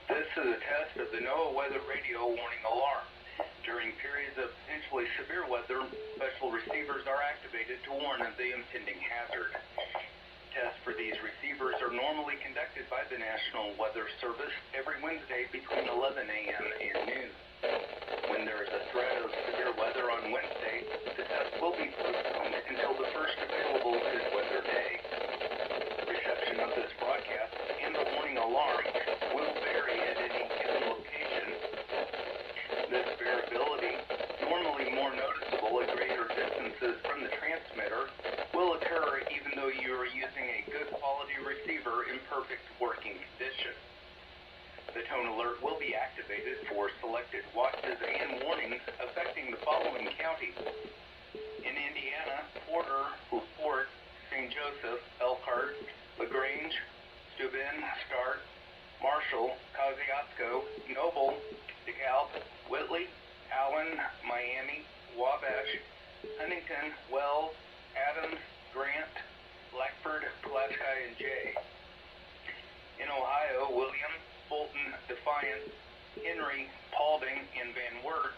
This is a test of the NOAA weather radio warning alarm. During periods of potentially severe weather, special receivers are activated to warn of the impending hazard. Tests for these receivers are normally conducted by the National Weather Service every Wednesday between 11 a.m. and noon. When there is a threat of severe weather on Wednesday, the test will be postponed until the first available good weather day. Reception of this broadcast and the warning alarm will vary at any given location. This variability, normally more noticeable at greater distances from the transmitter, will occur even though you are using a good quality receiver in perfect working condition. The tone alert will be activated for selected watches and warnings affecting the following counties. In Indiana, Porter, LaPorte, St. Joseph, Elkhart, LaGrange, Steuben, Stark, Marshall, Kosciuszko, Noble, DeKalb, Whitley, Allen, Miami, Wabash, Huntington, Wells, Adams, Grant, Blackford, Pulaski, and Jay. In Ohio, William, Fulton, Defiance, Henry, Paulding, and Van Wert.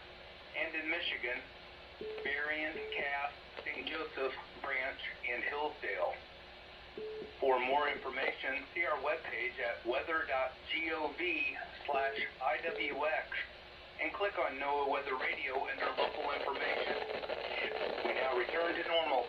And in Michigan, Berrien, Cass, St. Joseph, Branch, and Hillsdale. For more information, see our webpage at weather.gov/IWX and click on NOAA Weather Radio under local information. We now return to normal.